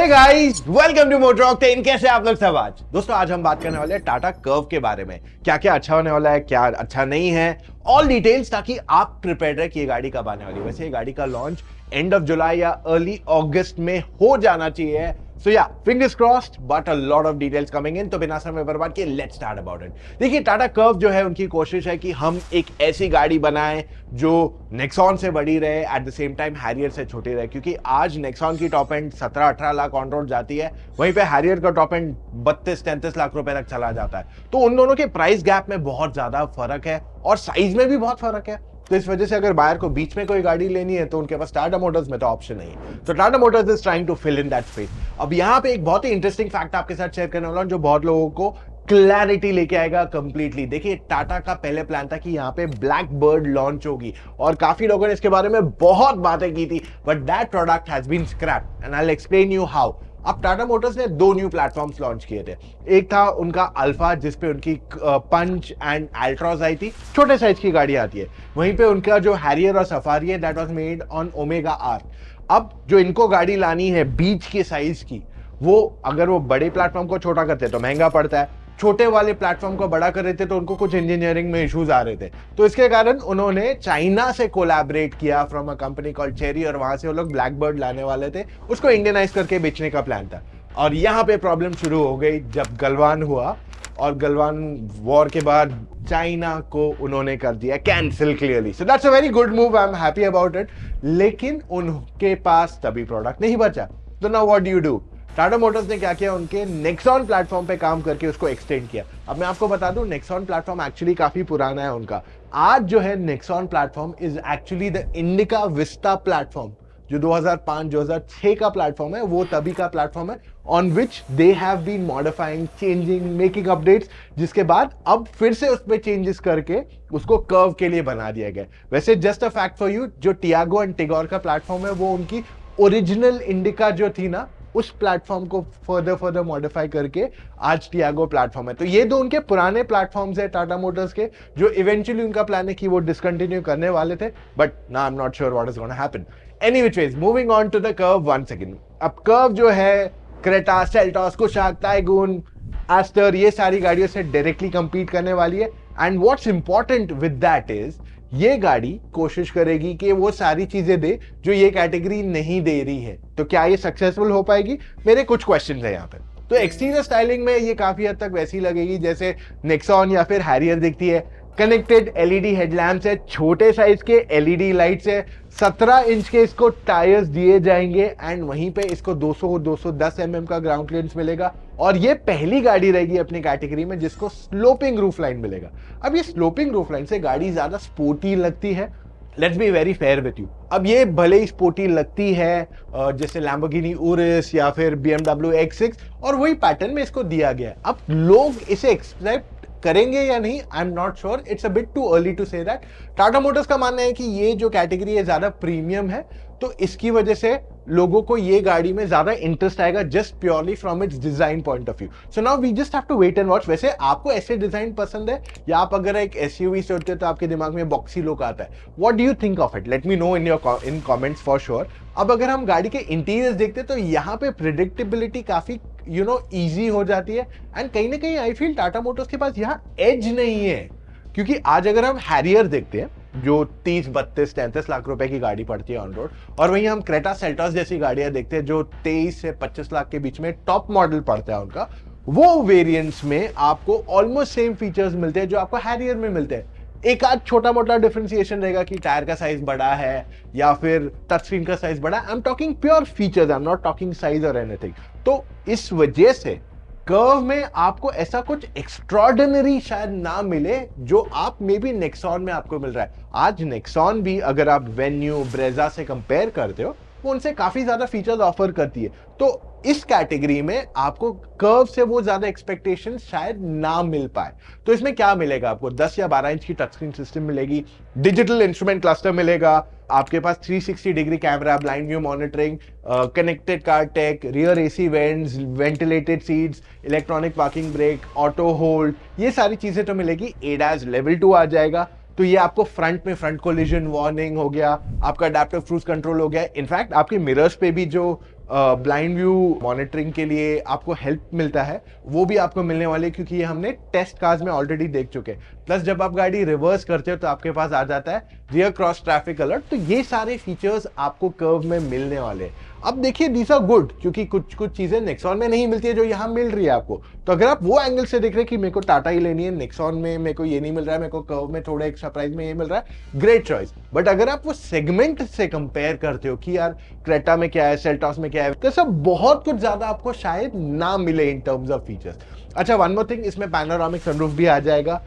Guys, welcome to Motor Octane. कैसे आप लोग सब? आज दोस्तों, आज हम बात करने वाले हैं टाटा कर्व के बारे में। क्या क्या अच्छा होने वाला है, क्या अच्छा नहीं है, ऑल डिटेल्स, ताकि आप प्रिपेयर्ड रहे कि ये गाड़ी कब आने वाली है। वैसे ये गाड़ी का लॉन्च एंड ऑफ जुलाई या अर्ली अगस्त में हो जाना चाहिए। सो या fingers crossed, but a lot of details coming in. तो बिना समय बर्बाद किए लेट्स स्टार्ट अबाउट इट। देखिए, टाटा कर्व जो है, उनकी कोशिश है कि हम एक ऐसी गाड़ी बनाएं जो नेक्सॉन से बड़ी रहे, at the same time Harrier से छोटी रहे। क्योंकि आज नेक्सॉन की top and 17-18 lakh on road जाती है, वहीं पे हैरियर का टॉप एंड 32-33 लाख रुपए तक चला जाता है। तो उन दोनों के प्राइस गैप में बहुत ज्यादा फर्क है और साइज में भी बहुत फर्क है। तो इस वजह से अगर बायर को बीच में कोई गाड़ी लेनी है तो उनके पास टाटा मोटर्स में तो ऑप्शन नहीं है। तो Tata Motors is trying to fill in that space. अब यहाँ पे एक बहुत ही इंटरेस्टिंग फैक्ट आपके साथ शेयर करने वाला हूं, जो बहुत लोगों को क्लैरिटी लेके आएगा कंप्लीटली। देखिए, टाटा का पहले प्लान था कि यहाँ पे ब्लैक बर्ड लॉन्च होगी और काफी लोगों ने इसके बारे में बहुत बातें की थी, but that product has been scrapped and I will explain you how. अब टाटा मोटर्स ने दो न्यू प्लेटफॉर्म्स लॉन्च किए थे। एक था उनका अल्फा, जिसपे उनकी पंच एंड अल्ट्रॉज आई थी, छोटे साइज की गाड़ी आती है। वहीं पे उनका जो हैरियर और सफारी है, that was made on Omega R. अब जो इनको गाड़ी लानी है बीच के साइज की, वो अगर वो बड़े प्लेटफॉर्म को छोटा करते तो महंगा पड़ता है, छोटे वाले प्लेटफॉर्म को बड़ा कर रहे थे तो उनको कुछ इंजीनियरिंग में इश्यूज आ रहे थे। तो इसके कारण उन्होंने चाइना से कोलैबोरेट किया from a company called cherry, और वहां से वो लोग ब्लैक बर्ड लाने वाले थे, उसको इंडियनाइज करके बेचने का प्लान था। और यहाँ पे प्रॉब्लम शुरू हो गई जब गलवान हुआ, और गलवान वॉर के बाद चाइना को उन्होंने कर दिया cancel clearly. So that's a very good move, I am happy about it. लेकिन उनके पास तभी प्रोडक्ट नहीं बचा, तो now what do you do? Tata Motors ने क्या किया, उनके नेक्सॉन प्लेटफॉर्म पे काम करके उसको एक्सटेंड किया। अब मैं आपको बता दूं, नेक्सॉन प्लेटफॉर्म एक्चुअली काफी पुराना है उनका। आज जो है Nexon platform is actually the indica Vista platform, जो 2005-2006 का प्लेटफॉर्म है, वो तभी का प्लेटफॉर्म है on which they have been modifying, changing, making updates, जिसके बाद अब फिर से उस पर चेंजेस करके उसको कर्व के लिए बना दिया गया। वैसे just a fact for you, जो टियागो एंड टिगोर का प्लेटफॉर्म है, वो उनकी ओरिजिनल इंडिका जो थी ना, उस प्लेटफॉर्म को फर्दर मॉडिफाई करके आज टियागो प्लेटफॉर्म है। तो ये दो उनके पुराने प्लेटफॉर्म्स है टाटा मोटर्स के, जो इवेंचुअली उनका प्लान है कि वो डिसकंटिन्यू करने वाले थे, but now I am not sure what is gonna happen. Any which ways, moving on to the Curve once again. अब कर्व जो है Creta, Seltos, Kushaq, Taigun, Astor, ये सारी गाड़ियों से डायरेक्टली कंपीट करने वाली है। And what's important with that is, ये गाड़ी कोशिश करेगी कि वो सारी चीजें दे जो ये कैटेगरी नहीं दे रही है। तो क्या ये सक्सेसफुल हो पाएगी? मेरे कुछ क्वेश्चंस हैं यहाँ पे। तो एक्सटीरियर स्टाइलिंग में ये काफी हद तक वैसी लगेगी जैसे नेक्सॉन या फिर हैरियर दिखती है। कनेक्टेड एलईडी हेडलैम्प्स है, छोटे साइज के एलईडी लाइट्स है, 17 इंच के इसको टायर्स दिए जाएंगे, एंड वहीं पे इसको 200-210 mm का ग्राउंड क्लियरेंस मिलेगा। और ये पहली गाड़ी रहेगी अपनी कैटेगरी में जिसको स्लोपिंग रूफ लाइन मिलेगा। अब ये स्लोपिंग रूफ लाइन से गाड़ी ज्यादा स्पोर्टी लगती है, let's be very fair with you. अब ये भले ही स्पोर्टी लगती है जैसे लैम्बोर्गिनी उरुस या फिर BMW X6, और वही पैटर्न में इसको दिया गया है। अब लोग इसे एक्सेप्ट करेंगे या नहीं, I am not sure, it's a bit too early to say that. Tata Motors का मानना है कि ये जो कैटेगरी है ज्यादा प्रीमियम है, तो इसकी वजह से लोगों को ये गाड़ी में ज्यादा इंटरेस्ट आएगा, just purely from its design point of view. So now we just have to wait and watch. वैसे आपको ऐसे डिजाइन पसंद है, या आप अगर एक एसयूवी सोचते हो तो आपके दिमाग में बॉक्सी लुक आता है? What do you think of it? Let me know in comments for sure. अब अगर हम गाड़ी के इंटीरियर्स देखते हैं तो यहाँ पे प्रिडिक्टेबिलिटी काफी इजी हो जाती है, एंड कहीं ना कहीं आई फील टाटा मोटर्स के पास यहाँ एज नहीं है। क्योंकि आज अगर हम हैरियर देखते हैं जो 30-32-33 लाख रुपए की गाड़ी पड़ती है ऑन रोड, और वहीं हम क्रेटा, सेल्टॉस जैसी गाड़ियां देखते हैं जो 23 से 25 लाख के बीच में टॉप मॉडल पड़ता है उनका, वो वेरिएंट्स में आपको ऑलमोस्ट सेम फीचर्स मिलते हैं जो आपको हैरियर में मिलते हैं। एक आध छोटा मोटा डिफरेंशिएशन रहेगा कि टायर का साइज बड़ा है या फिर टच स्क्रीन का साइज बड़ा है। I am talking pure features, I am not talking size और एनीथिंग। तो इस वजह से कर्व में आपको ऐसा कुछ एक्स्ट्रॉर्डिनरी शायद ना मिले जो आप मे बी नेक्सॉन में आपको मिल रहा है। आज नेक्सॉन भी अगर आप वेन्यू, ब्रेजा से कंपेयर करते हो, वो उनसे काफी ज्यादा फीचर्स ऑफर करती है। तो इस कैटेगरी में आपको कर्व से वो ज्यादा एक्सपेक्टेशन शायद ना मिल पाए। तो इसमें क्या मिलेगा आपको? 10 या 12 इंच की टच स्क्रीन सिस्टम मिलेगी, डिजिटल इंस्ट्रूमेंट क्लस्टर मिलेगा, आपके पास 360 degree camera, blind view monitoring, connected car take, rear AC vents, ventilated seats, electronic parking brake, auto hold, ये सारी चीजें तो मिलेगी। एडास लेवल 2 आ जाएगा, तो ये आपको फ्रंट में फ्रंट कोलिजन वार्निंग हो गया, आपका अडैप्टिव क्रूज कंट्रोल हो गया। इनफैक्ट आपके मिरर्स पे भी जो ब्लाइंड व्यू मॉनिटरिंग के लिए आपको हेल्प मिलता है, वो भी आपको मिलने वाले हैं, क्योंकि ये हमने टेस्ट कार्स में ऑलरेडी देख चुके हैं। प्लस जब आप गाड़ी रिवर्स करते हो तो आपके पास आ जाता है रियर क्रॉस ट्रैफिक अलर्ट। तो ये सारे फीचर्स आपको कर्व में मिलने वाले हैं। अब देखिए दीस आर गुड, क्योंकि कुछ कुछ चीजें नेक्सॉन में नहीं मिलती है जो यहाँ मिल रही है आपको। तो अगर आप वो एंगल से देख रहे हैं कि मेरे को टाटा ही लेनी है, नेक्सॉन में मेरे को ये नहीं मिल रहा है, मेरे को कर्व में थोड़ा एक्स्ट्रा प्राइस में ये मिल रहा है, ग्रेट चॉइस। बट अगर आप वो सेगमेंट से कंपेयर करते हो कि यार क्रेटा में क्या है, सेल्टॉस में क्या है, तो सब बहुत कुछ ज्यादा आपको शायद ना मिले इन टर्म्स ऑफ फीचर्स। अच्छा, वन मोर थिंग, इसमें पैनोरामिक सनरूफ भी आ जाएगा,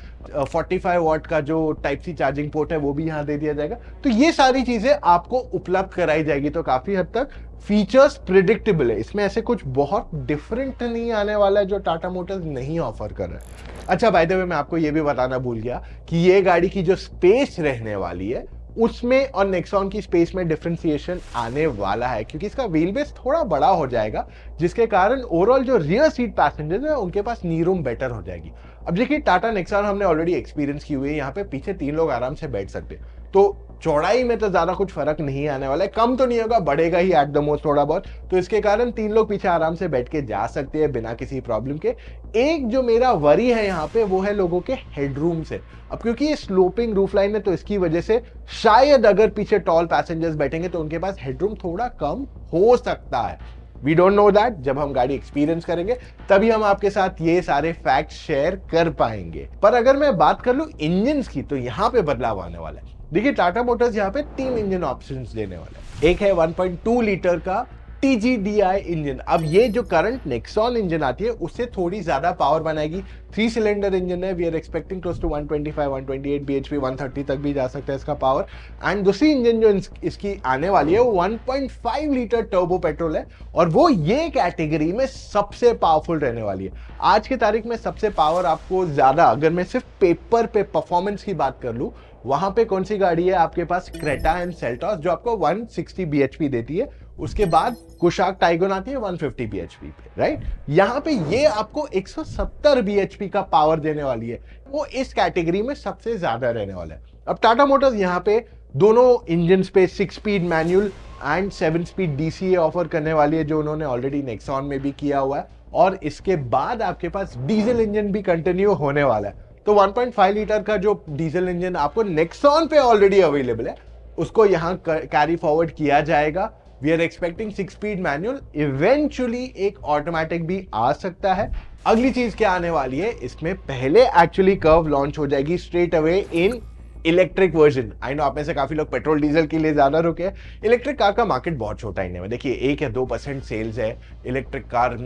45 वॉट का जो टाइप सी चार्जिंग पोर्ट है वो भी यहाँ दे दिया जाएगा। तो ये सारी चीजें आपको उपलब्ध कराई जाएगी। तो काफी हद तक फीचर्स प्रिडिक्टेबल है, इसमें ऐसे कुछ बहुत डिफरेंट नहीं आने वाला है जो टाटा मोटर्स नहीं ऑफर कर रहा है। अच्छा, बाय द वे मैं आपको ये भी बताना भूल गया कि ये गाड़ी की जो स्पेस रहने वाली है उसमें और नेक्सॉन की स्पेस में डिफरेंशिएशन आने वाला है, क्योंकि इसका व्हील बेस थोड़ा बड़ा हो जाएगा, जिसके कारण ओवरऑल जो रियर सीट पैसेंजर्स है उनके पास नी रूम बेटर हो जाएगी। अब देखिए टाटा नेक्सॉन हमने ऑलरेडी एक्सपीरियंस की हुई है, यहाँ पे पीछे 3 लोग आराम से बैठ सकते हैं। तो चौड़ाई में तो ज्यादा कुछ फर्क नहीं आने वाला है, कम तो नहीं होगा, बढ़ेगा ही एट द मोस्ट थोड़ा बहुत। तो इसके कारण 3 लोग पीछे आराम से बैठ के जा सकते हैं बिना किसी प्रॉब्लम के। एक जो मेरा वरी है यहाँ पे वो है लोगों के हेडरूम से। अब क्योंकि ये स्लोपिंग रूफ लाइन है तो इसकी वजह से शायद अगर पीछे टॉल पैसेंजर्स बैठेंगे तो उनके पास हेडरूम थोड़ा कम हो सकता है। वी डोंट नो दैट, जब हम गाड़ी एक्सपीरियंस करेंगे तभी हम आपके साथ ये सारे फैक्ट शेयर कर पाएंगे। पर अगर मैं बात कर लूं इंजन की, तो यहाँ पे बदलाव आने वाला है। देखिए टाटा मोटर्स यहाँ पे 3 इंजन ऑप्शंस देने वाला है। एक है 1.2 लीटर का TGDI इंजन। अब ये जो करंट नेक्सॉन इंजन आती है उससे थोड़ी ज्यादा पावर बनाएगी। 3 सिलेंडर इंजन है, we are expecting close to 125 128 bhp, 130 तक भी जा सकता है इसका पावर। एंड दूसरी इंजन जो इसकी आने वाली है वो 1.5 लीटर टर्बो पेट्रोल है, और वो ये कैटेगरी में सबसे पावरफुल रहने वाली है। आज की तारीख में सबसे पावर आपको ज्यादा, अगर मैं सिर्फ पेपर पे परफॉर्मेंस की बात कर लूं, वहां पे कौन सी गाड़ी है आपके पास, क्रेटा एंड सेल्टॉस, जो आपको 160 bhp देती है। उसके बाद कुशाक टाइगन आती है 150 bhp पे, राइट। यहां पे ये आपको 170 bhp का पावर देने वाली है, वो इस कैटेगरी में सबसे ज्यादा रहने वाला है। अब टाटा मोटर्स यहाँ पे दोनों इंजन पे 6 speed manual and 7 speed DCA offer करने वाली है, जो उन्होंने ऑलरेडी नेक्सॉन में भी किया हुआ है। और इसके बाद आपके पास डीजल इंजन भी कंटिन्यू होने वाला है। तो 1.5 लीटर का जो डीजल इंजन आपको नेक्सॉन पे ऑलरेडी अवेलेबल है, उसको यहां कैरी फॉरवर्ड किया जाएगा। We are expecting 6 speed manual, eventually एक ऑटोमेटिक भी आ सकता है। अगली चीज क्या आने वाली है, इसमें पहले एक्चुअली कर्व लॉन्च हो जाएगी straight away in electric version. I know आप में से काफी लोग पेट्रोल डीजल के लिए ज्यादा रुके हैं। इलेक्ट्रिक कार का मार्केट बहुत छोटा इंडिया में, देखिए 1 या 2% सेल्स है इलेक्ट्रिक कार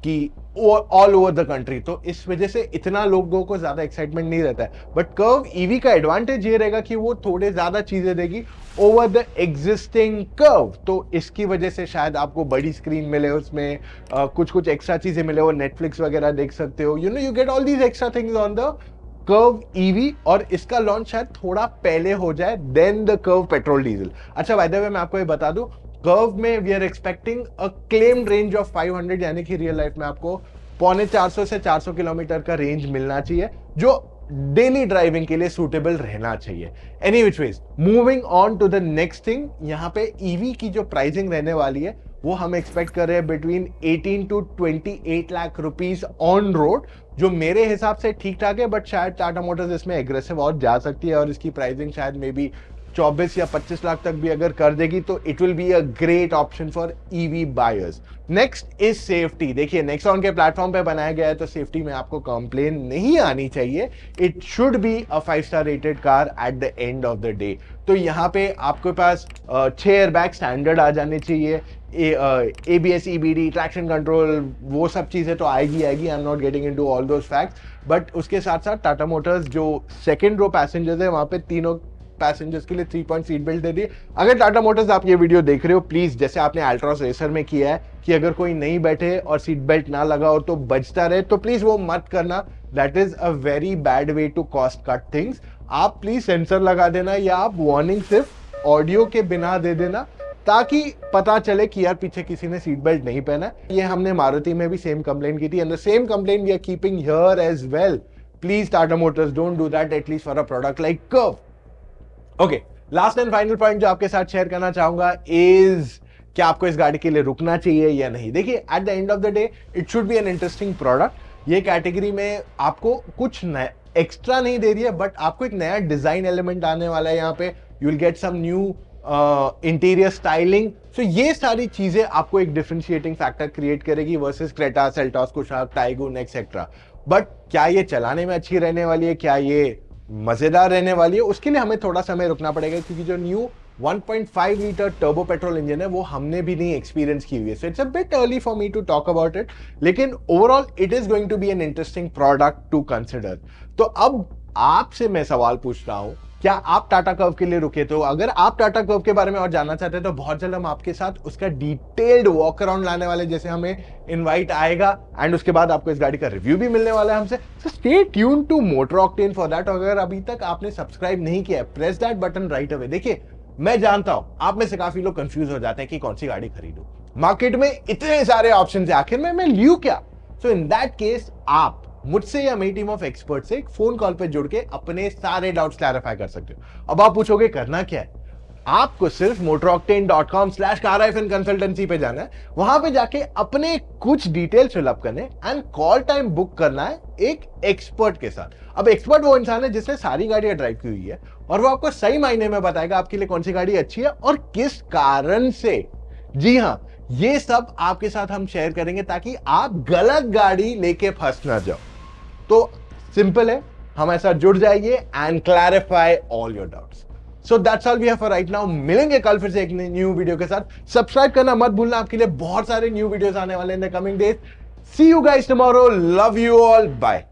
की ऑल ओवर द कंट्री, तो इस वजह से इतना लोगों को ज्यादा एक्साइटमेंट नहीं रहता है। बट कर्व ईवी का एडवांटेज ये रहेगा कि वो थोड़े ज्यादा चीजें देगी ओवर द एग्जिस्टिंग कर्व। तो इसकी वजह से शायद आपको बड़ी स्क्रीन मिले, उसमें कुछ एक्स्ट्रा चीजें मिले, वो नेटफ्लिक्स वगैरह देख सकते हो, you get all these extra things on the Curve EV. और इसका लॉन्च शायद थोड़ा पहले हो जाए then the Curve petrol diesel. अच्छा, बाय द वे मैं आपको ये बता दूं, कर्व में we are expecting a claimed range of 500, यानी कि रियल लाइफ में आपको 350 से 400 किलोमीटर का रेंज मिलना चाहिए, जो डेली ड्राइविंग के लिए सूटेबल रहना चाहिए। Any which ways, moving on to the next thing, यहाँ पे ईवी की जो प्राइसिंग रहने वाली है वो हम एक्सपेक्ट कर रहे हैं between 18 to 28 lakh rupees on road, जो मेरे हिसाब से ठीक ठाक है। बट शायद टाटा मोटर्स इसमें एग्रेसिव और जा सकती है और इसकी प्राइसिंग शायद मे बी 24 या 25 लाख तक भी अगर कर देगी, तो it will be a great option for EV buyers. Next is safety. देखिए नेक्सॉन के प्लेटफॉर्म पे बनाया गया है, तो सेफ्टी में आपको कंप्लेन नहीं आनी चाहिए। It should be a 5 star rated car at the end of the day. तो यहाँ पे आपके पास 6 एयरबैग स्टैंडर्ड आ जाने चाहिए, ABS EBD ट्रैक्शन कंट्रोल, वो सब चीजें तो आएगी। आई am not getting into all those facts, but उसके साथ साथ टाटा मोटर्स जो सेकंड रो पैसेंजर्स है वहां पे तीनों पैसेंजर्स के लिए 3 पॉइंट सीट बेल्ट दे दी। अगर टाटा मोटर्स आप ये वीडियो देख रहे हो, प्लीज जैसे आपने अल्ट्रॉस रेसर में किया है कि अगर कोई नहीं बैठे और सीट बेल्ट ना लगा हो तो बचता रहे, तो प्लीज वो मत करना। That is a very bad way to cost cut things. आप प्लीज सेंसर लगा देना, या आप वार्निंग सिर्फ ऑडियो के बिना दे देना, ताकि पता चले कि यार पीछे किसी ने सीट बेल्ट नहीं पहना। ये हमने मारुति में भी सेम कंप्लेन की थी, and the same complain we are keeping here as well. Please Tata Motors don't do that, at least for a product like Curve. Okay, last and final point जो आपके साथ शेयर करना चाहूंगा इज क्या आपको इस गाड़ी के लिए रुकना चाहिए या नहीं। देखिए at the end of the day it should be an interesting product. ये कैटेगरी में आपको कुछ नया एक्स्ट्रा नहीं दे रही है, बट आपको एक नया डिजाइन एलिमेंट आने वाला है यहाँ पे। You will get some new interior styling. So ये सारी चीजें आपको एक डिफरेंशिएटिंग फैक्टर क्रिएट करेगी versus Creta, Seltos, Kushaq, Taigun etcetera. But क्या ये चलाने में अच्छी रहने वाली है, क्या ये मजेदार रहने वाली है, उसके लिए हमें थोड़ा समय रुकना पड़ेगा, क्योंकि जो new 1.5 litre turbo petrol engine है वो हमने भी नहीं एक्सपीरियंस की हुई है। So it's a bit early for me to talk about it, लेकिन overall it is going to be an interesting product to consider. तो अब आपसे मैं सवाल पूछ रहा हूं, क्या आप टाटा कर्व के लिए रुके? तो अगर आप टाटा कर्व के बारे में और जानना चाहते हैं तो बहुत जल्द हम आपके साथ उसका डिटेल्ड वॉक अराउंड लाने वाले, जैसे हमें इनवाइट आएगा एंड उसके बाद आपको इस गाड़ी का रिव्यू भी मिलने वाला है हमसे। So stay tune to Motor Octane for that. अगर अभी तक आपने सब्सक्राइब नहीं किया है, press that button right away. देखिए मैं जानता हूं आप में से काफी लोग कंफ्यूज हो जाते हैं कि कौन सी गाड़ी खरीदूं, मार्केट में इतने सारे ऑप्शंस है, आखिर में मैं लियूं क्या? सो इन दैट केस आप मुझसे या मेरी टीम ऑफ एक्सपर्ट से एक फोन कॉल पे जुड़ के अपने सारे डाउट्स क्लैरिफाई कर सकते हो। अब आप पूछोगे करना क्या है? आपको सिर्फ motoroctane.com/car-consultancy पे जाना है, वहां पे जाके अपने कुछ डिटेल्स फिलअप करने एंड कॉल टाइम बुक करना है एक एक्सपर्ट के साथ। अब एक्सपर्ट वो इंसान है जिसने सारी गाड़ियां ड्राइव की हुई है और वो आपको सही मायने में बताएगा आपके लिए कौन सी गाड़ी अच्छी है और किस कारण से। जी हाँ, ये सब आपके साथ हम शेयर करेंगे ताकि आप गलत गाड़ी लेके फंस ना जाओ। तो सिंपल है, हमारे साथ जुड़ जाइए and clarify all your doubts. So that's all we have for right now. मिलेंगे कल फिर से एक न्यू वीडियो के साथ। सब्सक्राइब करना मत भूलना, आपके लिए बहुत सारे न्यू वीडियोस आने वाले in the coming days. See you guys tomorrow, love you all, bye.